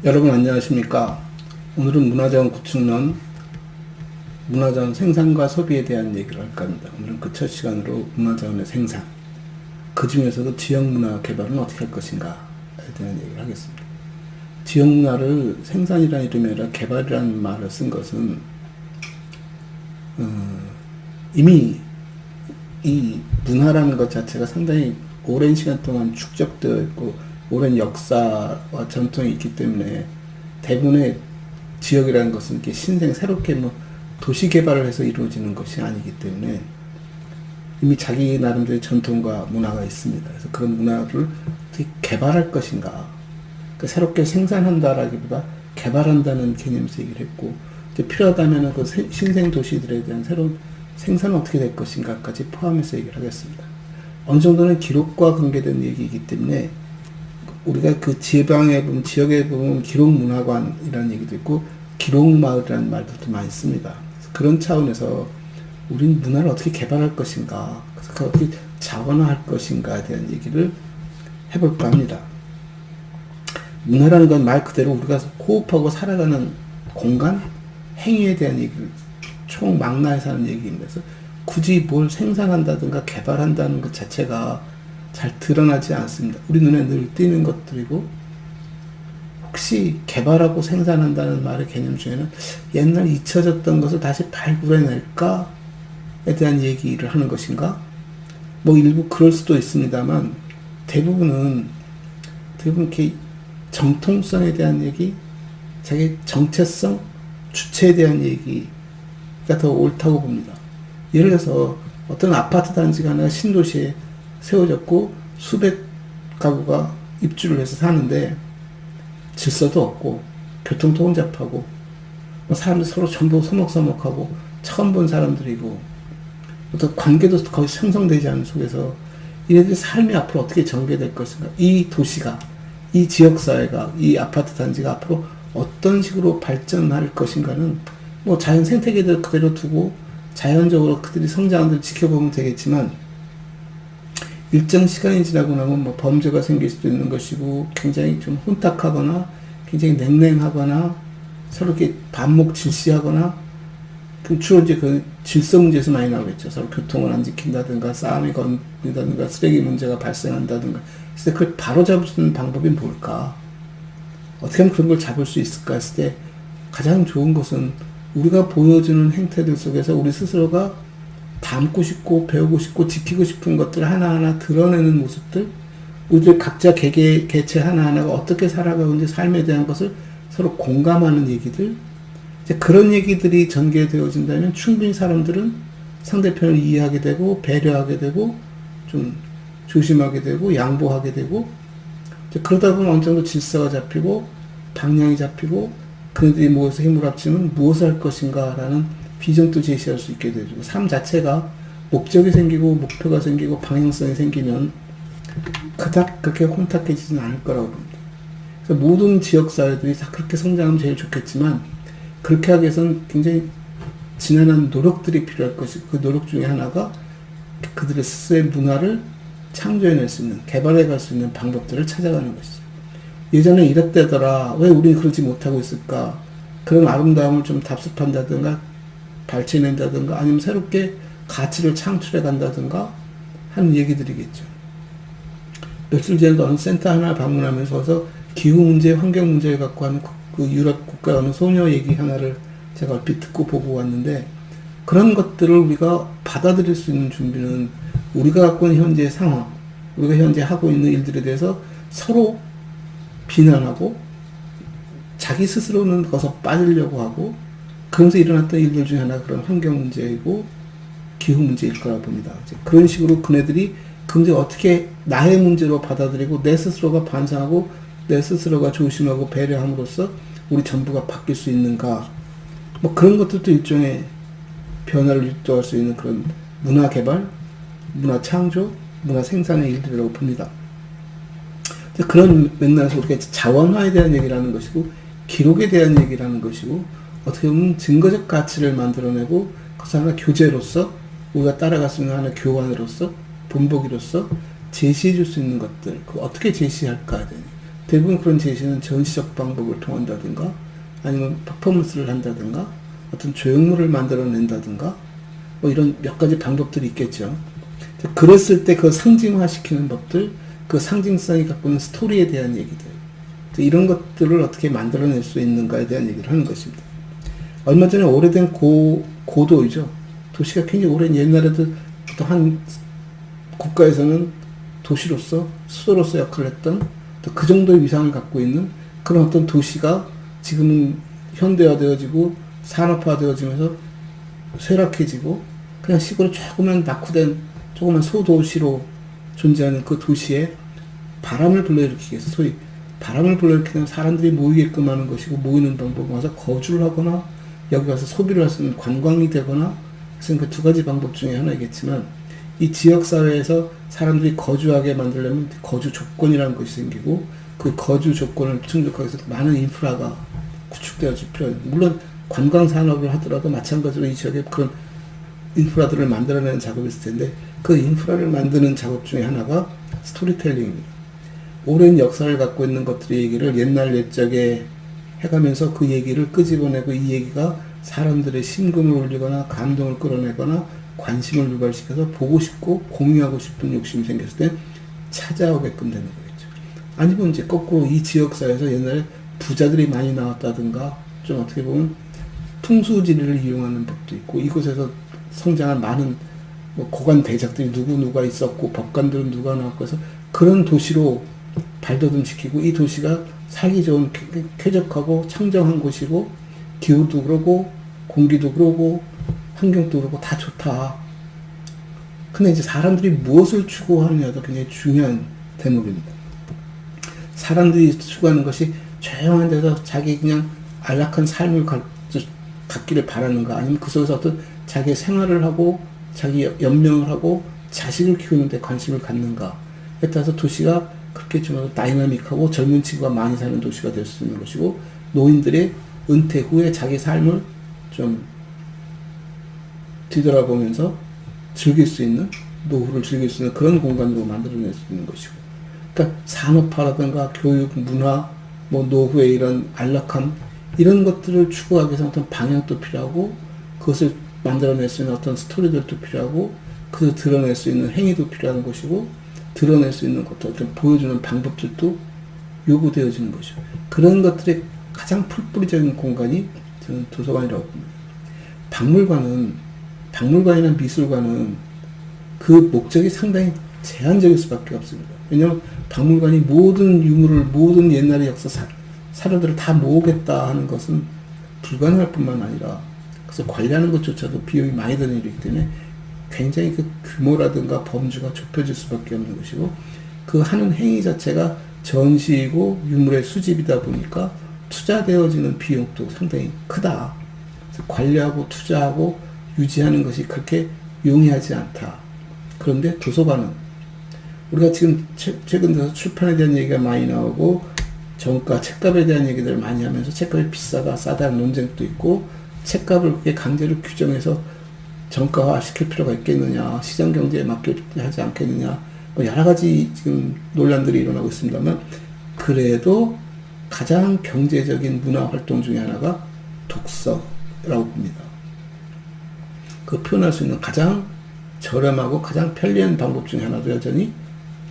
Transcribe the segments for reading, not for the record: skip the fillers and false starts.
여러분 안녕하십니까? 오늘은 문화자원 구축론, 문화자원 생산과 소비에 대한 얘기를 할까 합니다. 오늘은 그 첫 시간으로 문화자원의 생산, 그 중에서도 지역문화 개발은 어떻게 할 것인가에 대한 얘기를 하겠습니다. 지역문화를 생산이라는 이름이 아니라 개발이라는 말을 쓴 것은 이미 이 문화라는 것 자체가 상당히 오랜 시간 동안 축적되어 있고 오랜 역사와 전통이 있기 때문에 대부분의 지역이라는 것은 이렇게 새롭게 도시 개발을 해서 이루어지는 것이 아니기 때문에 이미 자기 나름대로의 전통과 문화가 있습니다. 그래서 그런 문화를 어떻게 개발할 것인가, 그러니까 새롭게 생산한다라기보다 개발한다는 개념에서 얘기를 했고, 이제 필요하다면 그 신생 도시들에 대한 새로운 생산은 어떻게 될 것인가까지 포함해서 얘기를 하겠습니다. 어느 정도는 기록과 관계된 얘기이기 때문에 우리가 그 지방에 보면, 지역에 보면 기록문화관이라는 얘기도 있고 기록마을이라는 말들도 많이 씁니다. 그런 차원에서 우린 문화를 어떻게 개발할 것인가, 그래서 그걸 어떻게 자원화할 것인가에 대한 얘기를 해볼까 합니다. 문화라는 건 말 그대로 우리가 호흡하고 살아가는 공간, 행위에 대한 얘기를 총망라해서 하는 얘기입니다. 그래서 굳이 뭘 생산한다든가 개발한다는 것 자체가 잘 드러나지 않습니다. 우리 눈에 늘 띄는 것들이고, 혹시 개발하고 생산한다는 말의 개념 중에는 옛날 잊혀졌던 것을 다시 발굴해낼까에 대한 얘기를 하는 것인가? 일부 그럴 수도 있습니다만, 대부분은 이렇게 정통성에 대한 얘기, 자기 정체성, 주체에 대한 얘기가 더 옳다고 봅니다. 예를 들어서 어떤 아파트 단지가 하나 신도시에 세워졌고 수백 가구가 입주를 해서 사는데 질서도 없고 교통도 혼잡하고 사람들 서로 전부 서먹서먹하고 처음 본 사람들이고 어떤 관계도 거의 형성되지 않은 속에서 이네들의 삶이 앞으로 어떻게 전개될 것인가, 이 도시가, 이 지역사회가, 이 아파트 단지가 앞으로 어떤 식으로 발전할 것인가는 자연 생태계를 그대로 두고 자연적으로 그들이 성장하는 걸 지켜보면 되겠지만, 일정 시간이 지나고 나면 범죄가 생길 수도 있는 것이고, 굉장히 좀 혼탁하거나 굉장히 냉랭하거나 서로 이렇게 반목 질시하거나, 주로 이제 그 질서 문제에서 많이 나오겠죠. 서로 교통을 안 지킨다든가 싸움이 걸린다든가 쓰레기 문제가 발생한다든가. 그래서 그걸 바로 잡을 수 있는 방법이 뭘까? 어떻게 하면 그런 걸 잡을 수 있을까 했을 때 가장 좋은 것은 우리가 보여주는 행태들 속에서 우리 스스로가 담고 싶고 배우고 싶고 지키고 싶은 것들 하나하나 드러내는 모습들, 우리들 각자 개체 하나하나가 어떻게 살아가고 있는지 삶에 대한 것을 서로 공감하는 얘기들, 이제 그런 얘기들이 전개되어진다면 충분히 사람들은 상대편을 이해하게 되고 배려하게 되고 좀 조심하게 되고 양보하게 되고, 이제 그러다 보면 어느 정도 질서가 잡히고 방향이 잡히고 그들이 모여서 힘을 합치면 무엇을 할 것인가라는 비전도 제시할 수 있게 되죠. 삶 자체가 목적이 생기고 목표가 생기고 방향성이 생기면 그닥 그렇게 혼탁해지지는 않을 거라고 봅니다. 그래서 모든 지역사회들이 다 그렇게 성장하면 제일 좋겠지만, 그렇게 하기 위해서는 굉장히 지난한 노력들이 필요할 것이고, 그 노력 중에 하나가 그들의 스스로의 문화를 창조해낼 수 있는, 개발해갈 수 있는 방법들을 찾아가는 것이죠. 예전에 이랬대더라, 왜 우리는 그러지 못하고 있을까? 그런 아름다움을 좀 답습한다든가 발전한다든가 아니면 새롭게 가치를 창출해 간다든가 하는 얘기들이겠죠. 며칠 전에도 어느 센터 하나 방문하면서 기후 문제, 환경 문제를 갖고 하는 그 유럽 국가 어느 소녀 얘기 하나를 제가 얼핏 듣고 보고 왔는데, 그런 것들을 우리가 받아들일 수 있는 준비는 우리가 갖고 있는 현재의 상황, 우리가 현재 하고 있는 일들에 대해서 서로 비난하고 자기 스스로는 거기서 빠지려고 하고, 그러면서 일어났던 일들 중에 하나가 그런 환경 문제이고 기후 문제일 거라고 봅니다. 그런 식으로 그네들이 그 문제를 어떻게 나의 문제로 받아들이고 내 스스로가 반성하고 내 스스로가 조심하고 배려함으로써 우리 전부가 바뀔 수 있는가, 그런 것들도 일종의 변화를 유도할 수 있는 그런 문화 개발, 문화 창조, 문화 생산의 일들이라고 봅니다. 그런 맥락에서 우리가 자원화에 대한 얘기를 하는 것이고, 기록에 대한 얘기를 하는 것이고, 어떻게 보면 증거적 가치를 만들어내고 그것을 하나 교재로서 우리가 따라갈 수 있는 하나 교환으로서 본보기로서 제시해 줄 수 있는 것들, 그 어떻게 제시할까에 대한 대부분 그런 제시는 전시적 방법을 통한다든가 아니면 퍼포먼스를 한다든가 어떤 조형물을 만들어낸다든가 뭐 이런 몇 가지 방법들이 있겠죠. 그랬을 때 그 상징화시키는 법들, 그 상징성이 갖고 있는 스토리에 대한 얘기들, 이런 것들을 어떻게 만들어낼 수 있는가에 대한 얘기를 하는 것입니다. 얼마 전에 오래된 고도이죠. 도시가 굉장히 오랜 옛날에도 또 한 국가에서는 도시로서 수도로서 역할을 했던 또 그 정도의 위상을 갖고 있는 그런 어떤 도시가 지금은 현대화되어지고 산업화되어지면서 쇠락해지고 그냥 시골에 조그만 낙후된 조그만 소도시로 존재하는 그 도시에 바람을 불러일으키기 위해서 소위 바람을 불러일으키는 사람들이 모이게끔 하는 것이고 모이는 방법은 와서 거주를 하거나 여기 와서 소비를 할 수 있는 관광이 되거나 그 두 가지 방법 중에 하나이겠지만 이 지역사회에서 사람들이 거주하게 만들려면 거주 조건이라는 것이 생기고 그 거주 조건을 충족하기 위해서 많은 인프라가 구축되어질 필요가 있습니다. 물론 관광 산업을 하더라도 마찬가지로 이 지역에 그런 인프라들을 만들어내는 작업이 있을 텐데 그 인프라를 만드는 작업 중에 하나가 스토리텔링입니다. 오랜 역사를 갖고 있는 것들의 얘기를 옛날 옛적에 해가면서 그 얘기를 끄집어내고 이 얘기가 사람들의 심금을 울리거나 감동을 끌어내거나 관심을 유발시켜서 보고 싶고 공유하고 싶은 욕심이 생겼을 때 찾아오게끔 되는 거겠죠. 아니면 이제 거꾸로 이 지역사회에서 옛날에 부자들이 많이 나왔다든가 좀 어떻게 보면 풍수지리를 이용하는 법도 있고 이곳에서 성장한 많은 뭐 고관 대작들이 누가 있었고 법관들은 누가 나왔고 해서 그런 도시로 발돋움시키고 이 도시가 살기 좋은 쾌적하고 청정한 곳이고 기후도 그러고 공기도 그러고 환경도 그러고 다 좋다. 근데 이제 사람들이 무엇을 추구하느냐도 굉장히 중요한 대목입니다. 사람들이 추구하는 것이 조용한 데서 자기 그냥 안락한 삶을 갖기를 바라는가 아니면 그 속에서 어떤 자기의 생활을 하고 자기 연명을 하고 자식을 키우는 데 관심을 갖는가에 따라서 도시가 그렇게 좀 다이나믹하고 젊은 친구가 많이 사는 도시가 될 수 있는 것이고 노인들의 은퇴 후에 자기 삶을 좀 뒤돌아보면서 즐길 수 있는 노후를 즐길 수 있는 그런 공간으로 만들어낼 수 있는 것이고 그러니까 산업화라든가 교육, 문화, 뭐 노후의 이런 안락함 이런 것들을 추구하기 위해서 어떤 방향도 필요하고 그것을 만들어낼 수 있는 어떤 스토리들도 필요하고 그것을 드러낼 수 있는 행위도 필요한 것이고 드러낼 수 있는 것도 어떤 보여주는 방법들도 요구되어지는 것이고 그런 것들의 가장 풀뿌리적인 공간이 저는 도서관이라고 봅니다. 박물관이나 미술관은 그 목적이 상당히 제한적일 수밖에 없습니다. 왜냐하면 박물관이 모든 유물을 모든 옛날의 역사 사료들을 다 모으겠다 하는 것은 불가능할 뿐만 아니라 그래서 관리하는 것조차도 비용이 많이 드는 일이기 때문에 굉장히 그 규모라든가 범주가 좁혀질 수밖에 없는 것이고 그 하는 행위 자체가 전시이고 유물의 수집이다 보니까 투자되어지는 비용도 상당히 크다. 그래서 관리하고 투자하고 유지하는 것이 그렇게 용이하지 않다. 그런데 도서관은 우리가 지금 최근 들어서 출판에 대한 얘기가 많이 나오고 정가, 책값에 대한 얘기들을 많이 하면서 책값이 비싸다, 싸다는 논쟁도 있고 책값을 그렇게 강제로 규정해서 정가화 시킬 필요가 있겠느냐, 시장 경제에 맞게 하지 않겠느냐, 뭐 여러 가지 지금 논란들이 일어나고 있습니다만 그래도 가장 경제적인 문화 활동 중에 하나가 독서라고 봅니다. 그 표현할 수 있는 가장 저렴하고 가장 편리한 방법 중에 하나도 여전히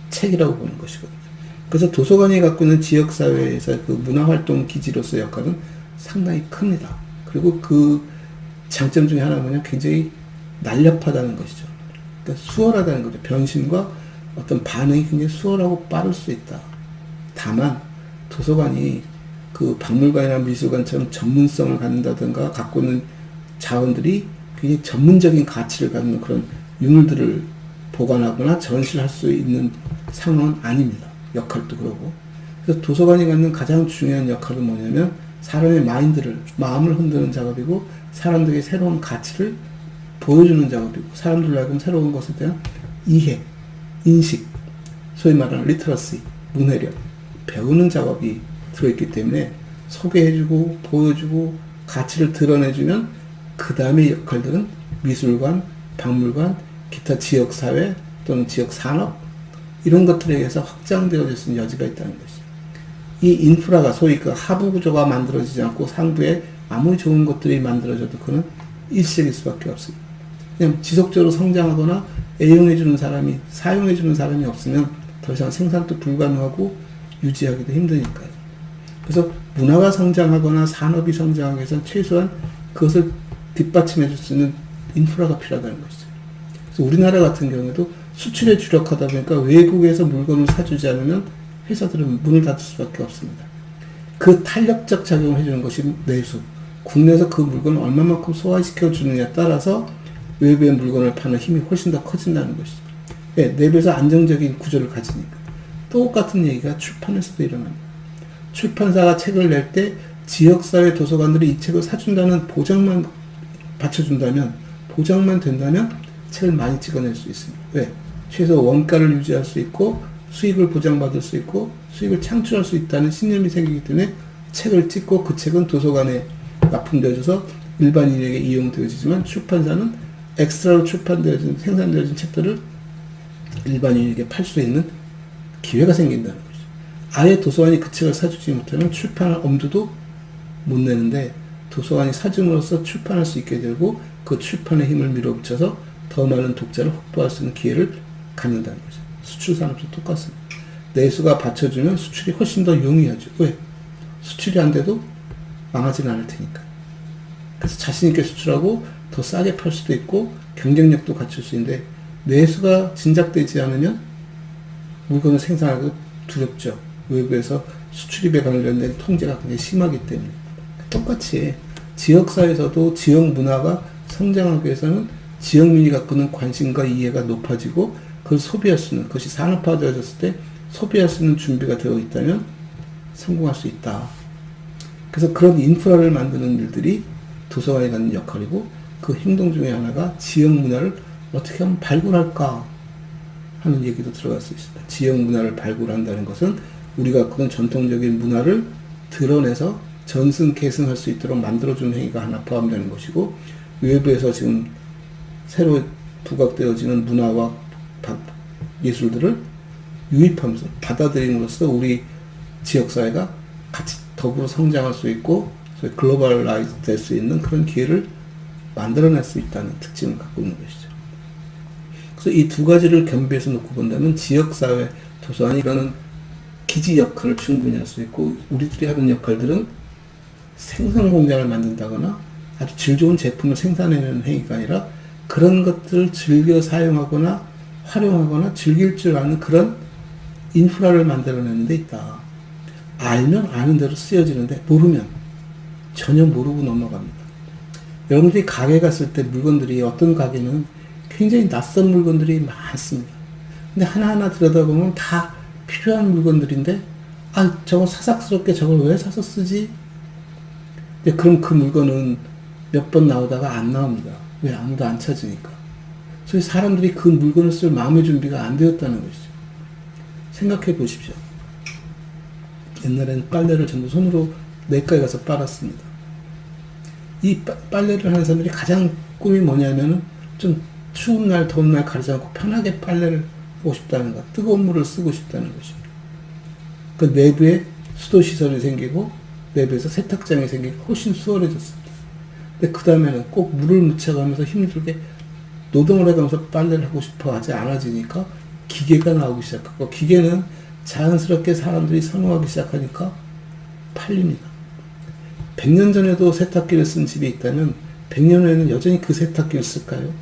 책이라고 보는 것이거든요. 그래서 도서관이 갖고 있는 지역사회에서 그 문화활동 기지로서의 역할은 상당히 큽니다. 그리고 그 장점 중에 하나는 뭐냐, 굉장히 날렵하다는 것이죠. 그러니까 수월하다는 거죠. 변신과 어떤 반응이 굉장히 수월하고 빠를 수 있다. 다만 도서관이 그 박물관이나 미술관처럼 전문성을 갖는다든가 갖고 있는 자원들이 굉장히 전문적인 가치를 갖는 그런 유물들을 보관하거나 전시를 할 수 있는 상황은 아닙니다. 역할도 그러고. 그래서 도서관이 갖는 가장 중요한 역할은 뭐냐면 사람의 마음을 흔드는 작업이고 사람들에게 새로운 가치를 보여주는 작업이고 사람들로 하여금 새로운 것에 대한 이해, 인식, 소위 말하는 리터러시, 문해력, 배우는 작업이 들어있기 때문에 소개해주고 보여주고 가치를 드러내주면 그 다음의 역할들은 미술관, 박물관, 기타 지역사회 또는 지역산업 이런 것들에 의해서 확장되어질 수 있는 여지가 있다는 것이죠. 이 인프라가 소위 그 하부 구조가 만들어지지 않고 상부에 아무리 좋은 것들이 만들어져도 그는 일시적일 수밖에 없습니다. 그냥 지속적으로 성장하거나 애용해주는 사람이, 사용해주는 사람이 없으면 더 이상 생산도 불가능하고 유지하기도 힘드니까요. 그래서 문화가 성장하거나 산업이 성장하기 위해서는 최소한 그것을 뒷받침해줄 수 있는 인프라가 필요하다는 것이죠. 그래서 우리나라 같은 경우에도 수출에 주력하다 보니까 외국에서 물건을 사주지 않으면 회사들은 문을 닫을 수밖에 없습니다. 그 탄력적 작용을 해주는 것이 내수. 국내에서 그 물건을 얼마만큼 소화시켜 주느냐에 따라서 외부의 물건을 파는 힘이 훨씬 더 커진다는 것이죠. 네, 내부에서 안정적인 구조를 가지니까. 똑같은 얘기가 출판에서도 일어납니다. 출판사가 책을 낼 때 지역사회 도서관들이 이 책을 사준다는 보장만 받쳐준다면, 보장만 된다면 책을 많이 찍어낼 수 있습니다. 왜? 최소 원가를 유지할 수 있고 수익을 보장받을 수 있고 수익을 창출할 수 있다는 신념이 생기기 때문에 책을 찍고 그 책은 도서관에 납품되어져서 일반인에게 이용되어지지만 출판사는 엑스트라로 출판되어진, 생산되어진 책들을 일반인에게 팔 수 있는 기회가 생긴다는 거죠. 아예 도서관이 그 책을 사주지 못하면 출판할 엄두도 못 내는데 도서관이 사줌으로써 출판할 수 있게 되고 그 출판의 힘을 밀어붙여서 더 많은 독자를 확보할 수 있는 기회를 갖는다는 거죠. 수출 산업도 똑같습니다. 내수가 받쳐주면 수출이 훨씬 더 용이하죠. 왜? 수출이 안 돼도 망하지는 않을 테니까. 그래서 자신있게 수출하고 더 싸게 팔 수도 있고 경쟁력도 갖출 수 있는데 내수가 진작되지 않으면 물건을 생산하기도 두렵죠. 외부에서 수출입에 관련된 통제가 굉장히 심하기 때문에. 똑같이 지역사회에서도 지역 문화가 성장하기 위해서는 지역민이 갖고 있는 관심과 이해가 높아지고 그걸 소비할 수 있는, 그것이 산업화되어졌을 때 소비할 수 있는 준비가 되어 있다면 성공할 수 있다. 그래서 그런 인프라를 만드는 일들이 도서관이 갖는 역할이고 그 행동 중에 하나가 지역 문화를 어떻게 하면 발굴할까 하는 얘기도 들어갈 수 있습니다. 지역 문화를 발굴한다는 것은 우리가 갖고 있는 전통적인 문화를 드러내서 전승, 계승할 수 있도록 만들어주는 행위가 하나 포함되는 것이고 외부에서 지금 새로 부각되어지는 문화와 예술들을 유입하면서 받아들임으로써 우리 지역사회가 같이 더불어 성장할 수 있고 글로벌라이즈 될 수 있는 그런 기회를 만들어낼 수 있다는 특징을 갖고 있는 것이죠. 그래서 이 두 가지를 겸비해서 놓고 본다면 지역사회 도서관이 이런 기지 역할을 충분히 할 수 있고 우리들이 하는 역할들은 생산 공장을 만든다거나 아주 질 좋은 제품을 생산해내는 행위가 아니라 그런 것들을 즐겨 사용하거나 활용하거나 즐길 줄 아는 그런 인프라를 만들어내는 데 있다. 알면 아는 대로 쓰여지는데 모르면 전혀 모르고 넘어갑니다. 여러분들이 가게 갔을 때 물건들이 어떤 가게는 굉장히 낯선 물건들이 많습니다. 근데 하나하나 들여다보면 다 필요한 물건들인데 저거 사삭스럽게 저걸 왜 사서 쓰지? 근데 그럼 그 물건은 몇 번 나오다가 안 나옵니다. 왜? 아무도 안 찾으니까. 그래서 사람들이 그 물건을 쓸 마음의 준비가 안 되었다는 것이죠. 생각해 보십시오. 옛날에는 빨래를 전부 손으로 내과에 가서 빨았습니다. 이 빨래를 하는 사람들이 가장 꿈이 뭐냐면은 좀 추운 날, 더운 날 가리지 않고 편하게 빨래를 하고 싶다는 것, 뜨거운 물을 쓰고 싶다는 것입니다. 그 내부에 수도시설이 생기고 내부에서 세탁장이 생기고 훨씬 수월해졌습니다. 근데 그 다음에는 꼭 물을 묻혀가면서 힘들게 노동을 해가면서 빨래를 하고 싶어 하지 않아지니까 기계가 나오기 시작하고 기계는 자연스럽게 사람들이 선호하기 시작하니까 팔립니다. 100년 전에도 세탁기를 쓴 집이 있다면 100년 후에는 여전히 그 세탁기를 쓸까요?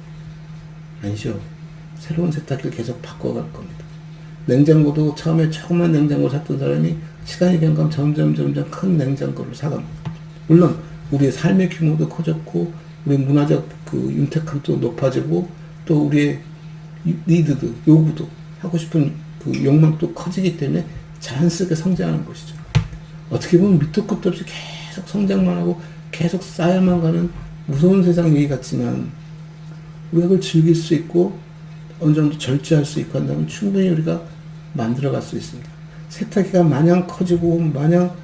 아니죠. 새로운 세탁기를 계속 바꿔갈 겁니다. 냉장고도 처음에 조그만 냉장고 샀던 사람이 시간이 경감 점점 큰 냉장고를 사갑니다. 물론 우리의 삶의 규모도 커졌고 우리 문화적 그 윤택함도 높아지고 또 우리의 니드도 요구도 하고 싶은 그 욕망도 커지기 때문에 자연스럽게 성장하는 것이죠. 어떻게 보면 밑도 끝도 없이 계속 성장만 하고 계속 쌓여만 가는 무서운 세상 얘기 같지만 우리가 그걸 즐길 수 있고 어느 정도 절제할 수 있고 한다면 충분히 우리가 만들어갈 수 있습니다. 세탁기가 마냥 커지고 마냥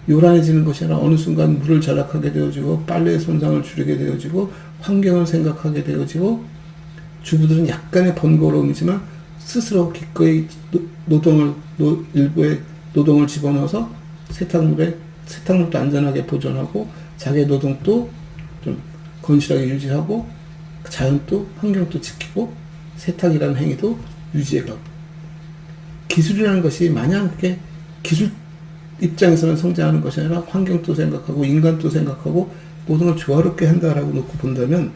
요란해지는 것이 아니라 어느 순간 물을 절약하게 되어지고 빨래의 손상을 줄이게 되어지고 환경을 생각하게 되어지고 주부들은 약간의 번거로움이지만 스스로 기꺼이 노동을 일부의 노동을 집어넣어서 세탁물도 안전하게 보존하고 자기의 노동도 좀 건실하게 유지하고 자연도 환경도 지키고 세탁이라는 행위도 유지해가고 기술이라는 것이 마냥 그렇게 기술 입장에서는 성장하는 것이 아니라 환경도 생각하고 인간도 생각하고 모든 걸 조화롭게 한다라고 놓고 본다면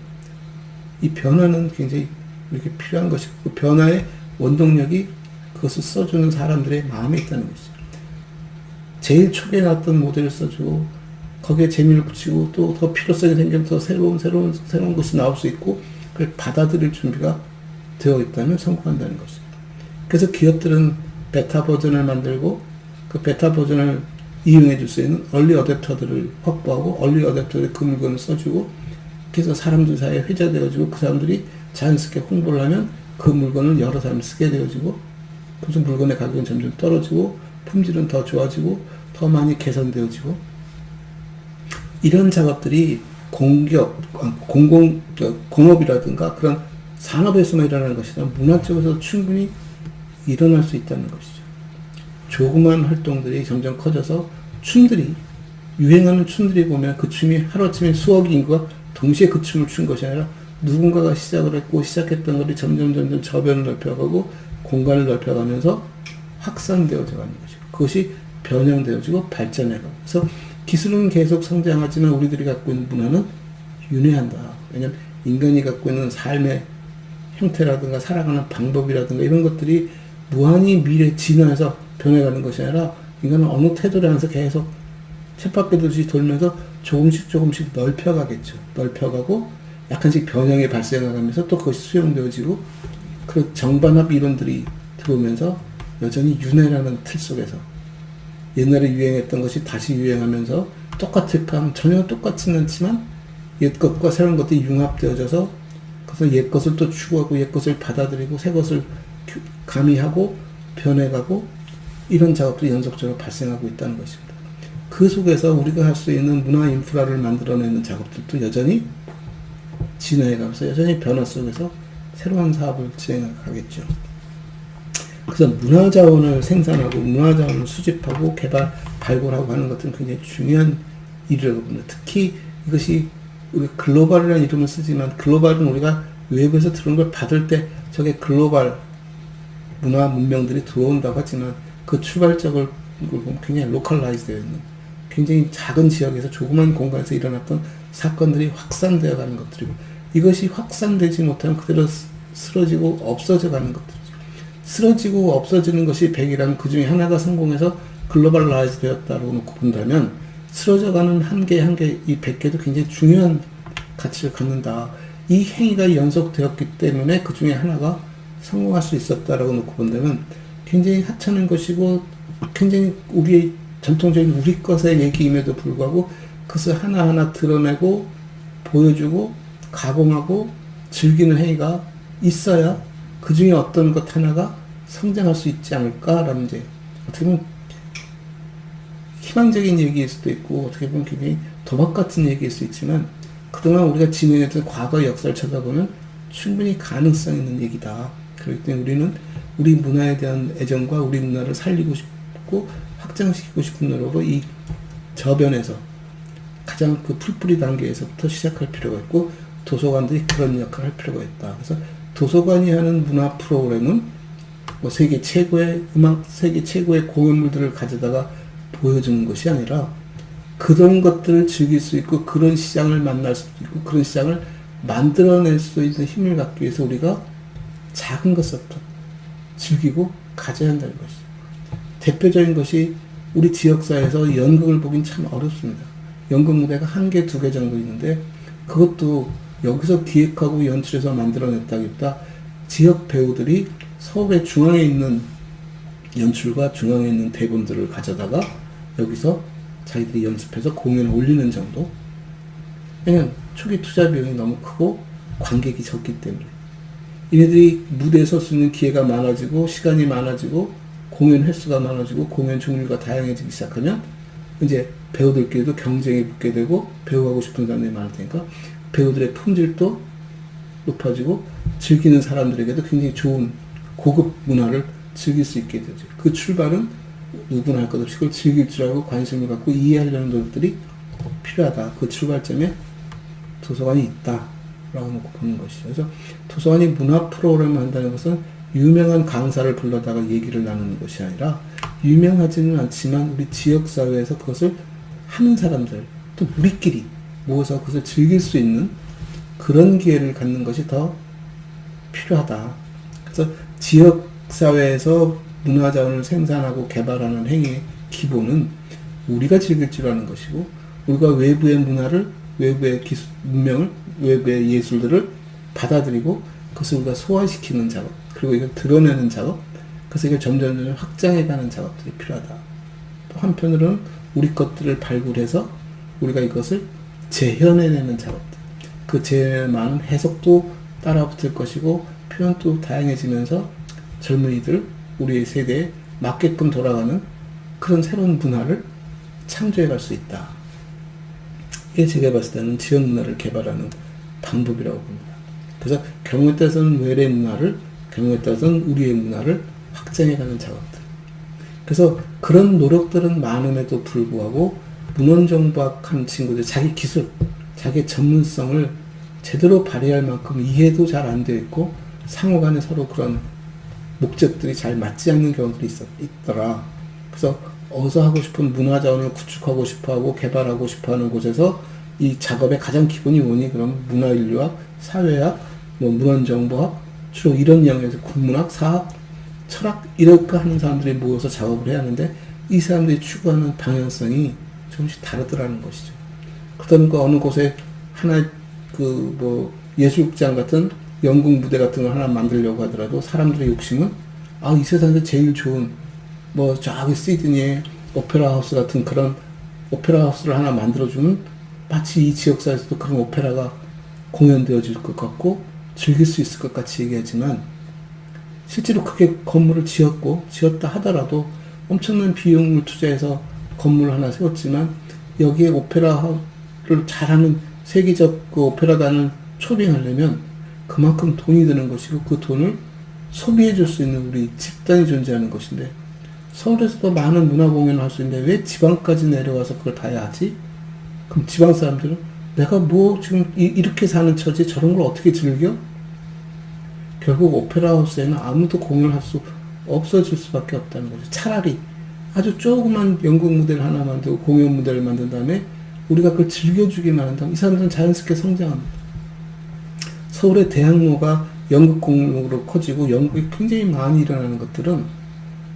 이 변화는 굉장히 이렇게 필요한 것이고 그 변화의 원동력이 그것을 써주는 사람들의 마음에 있다는 것이죠. 제일 초기에 나왔던 모델을 써주고 거기에 재미를 붙이고 또 더 필요성이 생기면 더 새로운 것이 나올 수 있고 그걸 받아들일 준비가 되어 있다면 성공한다는 것이죠. 그래서 기업들은 베타 버전을 만들고 그 베타 버전을 이용해 줄 수 있는 얼리 어댑터들을 확보하고 얼리 어댑터들이 그 물건을 써주고 그래서 사람들 사이에 회자되어지고 그 사람들이 자연스럽게 홍보를 하면 그 물건을 여러 사람이 쓰게 되어지고 그래서 물건의 가격은 점점 떨어지고 품질은 더 좋아지고 더 많이 개선되어지고 이런 작업들이 공업이라든가 그런 산업에서만 일어나는 것이 아니라 문화 쪽에서 충분히 일어날 수 있다는 것이죠. 조그만 활동들이 점점 커져서 유행하는 춤들이 보면 그 춤이 하루아침에 수억 인구가 동시에 그 춤을 춘 것이 아니라 누군가가 시작을 했고 시작했던 것이 점점 저변을 넓혀가고 공간을 넓혀가면서 확산되어져 가는 것이고 그것이 변형되어지고 발전해가고 그래서 기술은 계속 성장하지만 우리들이 갖고 있는 문화는 윤회한다. 왜냐하면 인간이 갖고 있는 삶의 형태라든가 살아가는 방법이라든가 이런 것들이 무한히 미래 진화해서 변해가는 것이 아니라 인간은 어느 태도를 하면서 계속 쳇바퀴 돌듯이 돌면서 조금씩 넓혀가겠죠. 넓혀가고 약간씩 변형이 발생하면서 또 그것이 수용되어지고 그 정반합 이론들이 들어오면서 여전히 윤회라는 틀 속에서 옛날에 유행했던 것이 다시 유행하면서 똑같을 까 전혀 똑같지는 않지만 옛 것과 새로운 것들이 융합되어져서 그래서 옛 것을 또 추구하고 옛 것을 받아들이고 새 것을 가미하고 변해가고 이런 작업들이 연속적으로 발생하고 있다는 것입니다. 그 속에서 우리가 할 수 있는 문화 인프라를 만들어내는 작업들도 여전히 진화해가면서 여전히 변화 속에서 새로운 사업을 진행하겠죠. 그래서 문화자원을 생산하고 문화자원을 수집하고 발굴하고 하는 것들은 굉장히 중요한 일이라고 봅니다. 특히 이것이 우리가 글로벌이라는 이름을 쓰지만 글로벌은 우리가 외부에서 들어온 걸 받을 때 저게 글로벌 문화 문명들이 들어온다고 하지만 그 출발적을 보면 굉장히 로컬라이즈 되어 있는 굉장히 작은 지역에서 조그만 공간에서 일어났던 사건들이 확산되어 가는 것들이고 이것이 확산되지 못하면 그대로 쓰러지고 없어져 가는 것들이죠. 쓰러지고 없어지는 것이 100이라면 그 중에 하나가 성공해서 글로벌라이즈 되었다고 놓고 본다면 쓰러져가는 한 개 이 100개도 굉장히 중요한 가치를 갖는다. 이 행위가 연속되었기 때문에 그 중에 하나가 성공할 수 있었다라고 놓고 본다면 굉장히 하찮은 것이고 굉장히 우리의 전통적인 우리 것의 얘기임에도 불구하고 그것을 하나하나 드러내고 보여주고 가공하고 즐기는 행위가 있어야 그 중에 어떤 것 하나가 성장할 수 있지 않을까라는 이제 어떻게 보면 희망적인 얘기일 수도 있고 어떻게 보면 굉장히 도박 같은 얘기일 수 있지만 그동안 우리가 진행했던 과거 역사를 쳐다보면 충분히 가능성 있는 얘기다. 그렇기 때문에 우리는 우리 문화에 대한 애정과 우리 문화를 살리고 싶고 확장시키고 싶은 노력으로 이 저변에서 가장 그 풀뿌리 단계에서부터 시작할 필요가 있고 도서관들이 그런 역할을 할 필요가 있다. 그래서 도서관이 하는 문화 프로그램은 뭐 세계 최고의 음악, 세계 최고의 공연물들을 가져다가 보여주는 것이 아니라 그런 것들을 즐길 수 있고 그런 시장을 만날 수 있고 그런 시장을 만들어낼 수 있는 힘을 갖기 위해서 우리가 작은 것부터 즐기고 가져야 한다는 것이죠. 대표적인 것이 우리 지역사회에서 연극을 보긴 참 어렵습니다. 연극 무대가 한 개, 두 개 정도 있는데 그것도 여기서 기획하고 연출해서 만들어냈다기보다 지역 배우들이 서울의 중앙에 있는 연출과 중앙에 있는 대본들을 가져다가 여기서 자기들이 연습해서 공연을 올리는 정도? 왜냐면 초기 투자 비용이 너무 크고 관객이 적기 때문에 이네들이 무대에 설 수 있는 기회가 많아지고 시간이 많아지고 공연 횟수가 많아지고 공연 종류가 다양해지기 시작하면 이제 배우들끼리도 경쟁이 붙게 되고 배우하고 싶은 사람들이 많을 테니까 배우들의 품질도 높아지고 즐기는 사람들에게도 굉장히 좋은 고급 문화를 즐길 수 있게 되죠. 그 출발은 누구나 할 것 없이 그걸 즐길 줄 알고 관심을 갖고 이해하려는 노력들이 필요하다. 그 출발점에 도서관이 있다라고 놓고 보는 것이죠. 그래서 도서관이 문화 프로그램을 한다는 것은 유명한 강사를 불러다가 얘기를 나누는 것이 아니라 유명하지는 않지만 우리 지역사회에서 그것을 하는 사람들, 또 우리끼리 모여서 그것을 즐길 수 있는 그런 기회를 갖는 것이 더 필요하다. 그래서 지역사회에서 문화자원을 생산하고 개발하는 행위의 기본은 우리가 즐길 줄 아는 것이고, 우리가 외부의 문화를, 외부의 기술, 문명을, 외부의 예술들을 받아들이고 그것을 우리가 소화시키는 작업, 그리고 이걸 드러내는 작업, 그래서 이걸 점점 확장해가는 작업들이 필요하다. 또 한편으로는 우리 것들을 발굴해서 우리가 이것을 재현해내는 작업들, 그 재현에 많은 해석도 따라붙을 것이고 표현도 다양해지면서 젊은이들, 우리의 세대에 맞게끔 돌아가는 그런 새로운 문화를 창조해갈 수 있다. 이게 제가 봤을 때는 지역 문화를 개발하는 방법이라고 봅니다. 그래서 경우에 따라서는 외래 문화를, 경우에 따라서는 우리의 문화를 확장해가는 작업들. 그래서 그런 노력들은 많음에도 불구하고 문헌정박한 친구들 자기 기술, 자기 전문성을 제대로 발휘할 만큼 이해도 잘 안 되어 있고 상호간에 서로 그런 목적들이 잘 맞지 않는 경우들이 있더라. 그래서 어서 하고 싶은 문화자원을 구축하고 싶어하고 개발하고 싶어하는 곳에서 이 작업의 가장 기본이 뭐니? 그럼 문화인류학, 사회학, 뭐 문헌정보학, 주로 이런 영역에서 국문학, 사학, 철학 이렇게 하는 사람들이 모여서 작업을 해야 하는데 이 사람들이 추구하는 방향성이 조금씩 다르더라는 것이죠. 그러다 보니까 어느 곳에 하나 예술극장 같은 연극 무대 같은 걸 하나 만들려고 하더라도 사람들의 욕심은 이 세상에서 제일 좋은 저기 시드니의 오페라 하우스 같은 그런 오페라 하우스를 하나 만들어주면 마치 이 지역사회에서도 그런 오페라가 공연되어질 것 같고 즐길 수 있을 것 같이 얘기하지만 실제로 그게 건물을 지었다 하더라도 엄청난 비용을 투자해서 건물을 하나 세웠지만 여기에 오페라를 잘하는 세계적 그 오페라단을 초빙하려면 그만큼 돈이 드는 것이고 그 돈을 소비해 줄 수 있는 우리 집단이 존재하는 것인데 서울에서도 많은 문화 공연을 할 수 있는데 왜 지방까지 내려와서 그걸 다 해야 하지? 그럼 지방 사람들은 내가 지금 이렇게 사는 처지 저런 걸 어떻게 즐겨? 결국 오페라 하우스에는 아무도 공연을 할 수 없어질 수밖에 없다는 거죠. 차라리 아주 조그만 연극 무대를 하나 만들고 공연 무대를 만든 다음에 우리가 그걸 즐겨주기만 한다면 이 사람들은 자연스럽게 성장합니다. 서울의 대학로가 연극 공연으로 커지고 연극이 굉장히 많이 일어나는 것들은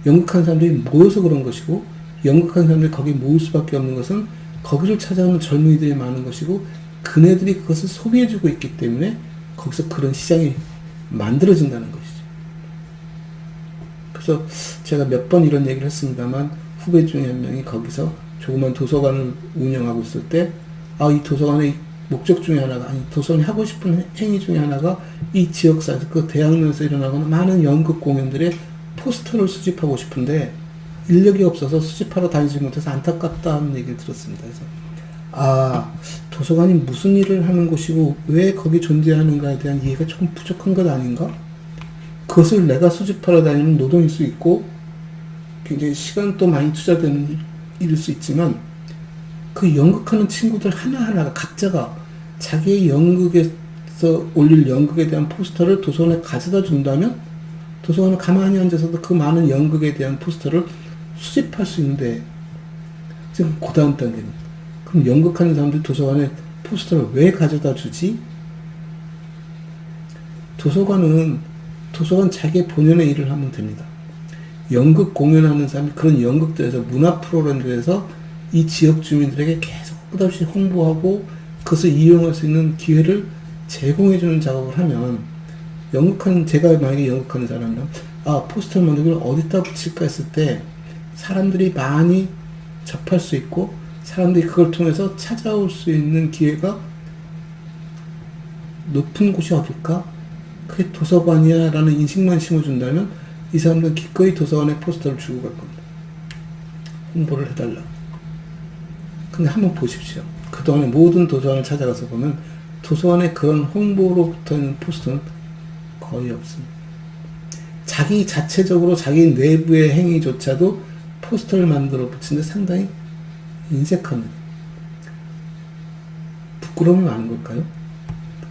연극하는 사람들이 모여서 그런 것이고 연극하는 사람들이 거기 모일 수밖에 없는 것은 거기를 찾아오는 젊은이들이 많은 것이고 그네들이 그것을 소비해주고 있기 때문에 거기서 그런 시장이 만들어진다는 것이죠. 그래서 제가 몇 번 이런 얘기를 했습니다만 후배 중에 한 명이 거기서 조그만 도서관을 운영하고 있을 때 이 도서관의 목적 중에 하나가 도서관이 하고 싶은 행위 중에 하나가 이 지역사에서 그 대학로에서 일어나는 많은 연극 공연들의 포스터를 수집하고 싶은데 인력이 없어서 수집하러 다니지 못해서 안타깝다는 얘기를 들었습니다. 그래서 도서관이 무슨 일을 하는 곳이고 왜 거기 존재하는가에 대한 이해가 조금 부족한 것 아닌가? 그것을 내가 수집하러 다니는 노동일 수 있고 굉장히 시간도 많이 투자되는 일일 수 있지만 그 연극하는 친구들 하나하나가 각자가 자기의 연극에서 올릴 연극에 대한 포스터를 도서관에 가져다 준다면 도서관에 가만히 앉아서도 그 많은 연극에 대한 포스터를 수집할 수 있는데 지금 그 다음 단계는 그럼 연극하는 사람들이 도서관에 포스터를 왜 가져다 주지? 도서관 자기의 본연의 일을 하면 됩니다. 연극 공연하는 사람이 그런 연극들에서 문화 프로그램들에서 이 지역 주민들에게 계속 끝없이 홍보하고 그것을 이용할 수 있는 기회를 제공해주는 작업을 하면 제가 만약에 연극하는 사람이면 포스터를 만들고 어디다 붙일까 했을 때 사람들이 많이 접할 수 있고 사람들이 그걸 통해서 찾아올 수 있는 기회가 높은 곳이 어딜까? 그게 도서관이야 라는 인식만 심어준다면 이 사람들은 기꺼이 도서관에 포스터를 주고 갈 겁니다. 홍보를 해달라. 근데 한번 보십시오. 그동안에 모든 도서관을 찾아가서 보면 도서관에 그런 홍보로 붙어있는 포스터는 거의 없습니다. 자기 자체적으로 자기 내부의 행위조차도 포스터를 만들어 붙이는데 상당히 인색합니다. 부끄러움이 많은 걸까요?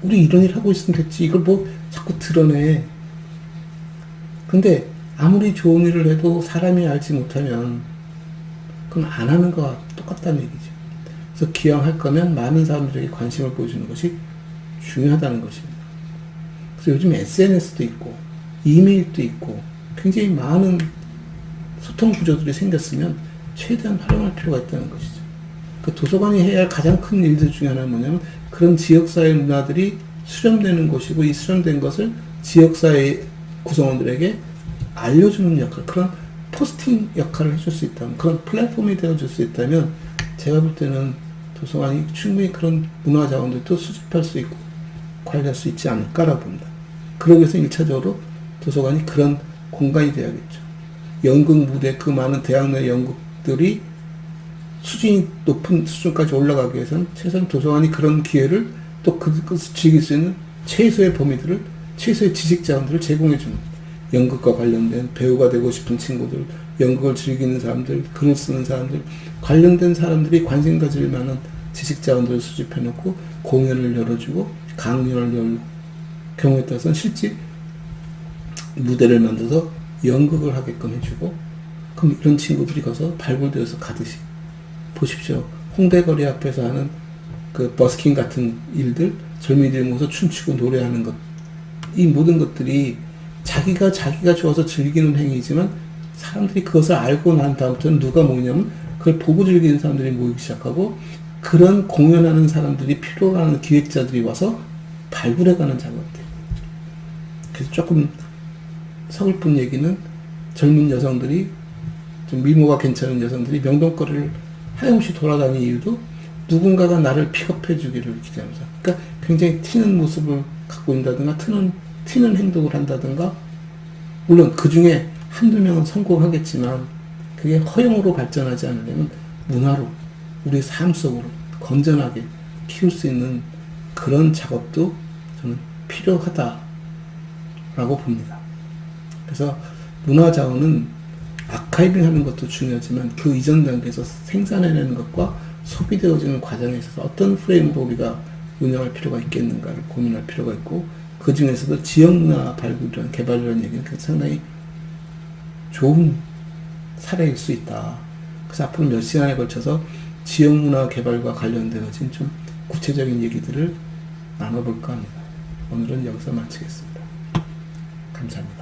우리 이런 일 하고 있으면 됐지. 이걸 뭐 자꾸 드러내. 근데 아무리 좋은 일을 해도 사람이 알지 못하면 그건 안 하는 거와 똑같다는 얘기죠. 그래서 기왕 할 거면 많은 사람들에게 관심을 보여주는 것이 중요하다는 것입니다. 그래서 요즘 SNS도 있고 이메일도 있고 굉장히 많은 소통 구조들이 생겼으면 최대한 활용할 필요가 있다는 것이죠. 그 도서관이 해야 할 가장 큰 일들 중에 하나는 뭐냐면 그런 지역사회 문화들이 수렴되는 것이고 이 수렴된 것을 지역사회 구성원들에게 알려주는 역할, 그런 포스팅 역할을 해줄 수 있다면, 그런 플랫폼이 되어줄 수 있다면 제가 볼 때는 도서관이 충분히 그런 문화 자원들도 수집할 수 있고 관리할 수 있지 않을까라고 봅니다. 그러기 위해서 1차적으로 도서관이 그런 공간이 되어야겠죠. 연극 무대, 그 많은 대학 내 연극들이 수준이 높은 수준까지 올라가기 위해서는 최소한 도서관이 그런 기회를 또 그것을 즐길 수 있는 최소의 범위들을, 최소의 지식 자원들을 제공해주는, 연극과 관련된 배우가 되고 싶은 친구들, 연극을 즐기는 사람들, 글을 쓰는 사람들, 관련된 사람들이 관심 가질 만한 지식 자원들을 수집해놓고 공연을 열어주고 강연을 열고 경우에 따라서는 실제 무대를 만들어서 연극을 하게끔 해주고, 그럼 이런 친구들이 가서 발굴되어서 가듯이 보십시오. 홍대거리 앞에서 하는 그 버스킹 같은 일들, 젊은이들이 모여서 춤추고 노래하는 것, 이 모든 것들이 자기가 좋아서 즐기는 행위이지만 사람들이 그것을 알고 난 다음부터는 누가 모이냐면 그걸 보고 즐기는 사람들이 모이기 시작하고, 그런 공연하는 사람들이 필요로 하는 기획자들이 와서 발굴해가는 작업들. 그래서 조금 서글픈 얘기는 젊은 여성들이, 좀 미모가 괜찮은 여성들이 명동거리를 하염없이 돌아다니는 이유도 누군가가 나를 픽업해 주기를 기대하면서, 그러니까 굉장히 튀는 모습을 갖고 있다든가 튀는 행동을 한다든가, 물론 그 중에 한두 명은 성공하겠지만 그게 허용으로 발전하지 않으려면 문화로, 우리 삶 속으로 건전하게 키울 수 있는 그런 작업도 저는 필요하다라고 봅니다. 그래서 문화자원은 아카이빙 하는 것도 중요하지만 그 이전 단계에서 생산해내는 것과 소비되어지는 과정에 있어서 어떤 프레임으로 우리가 운영할 필요가 있겠는가를 고민할 필요가 있고, 그 중에서도 지역문화 발굴이란 개발이라는 얘기는 상당히 좋은 사례일 수 있다. 그래서 앞으로 몇 시간에 걸쳐서 지역문화 개발과 관련되어진 좀 구체적인 얘기들을 나눠볼까 합니다. 오늘은 여기서 마치겠습니다. 감사합니다.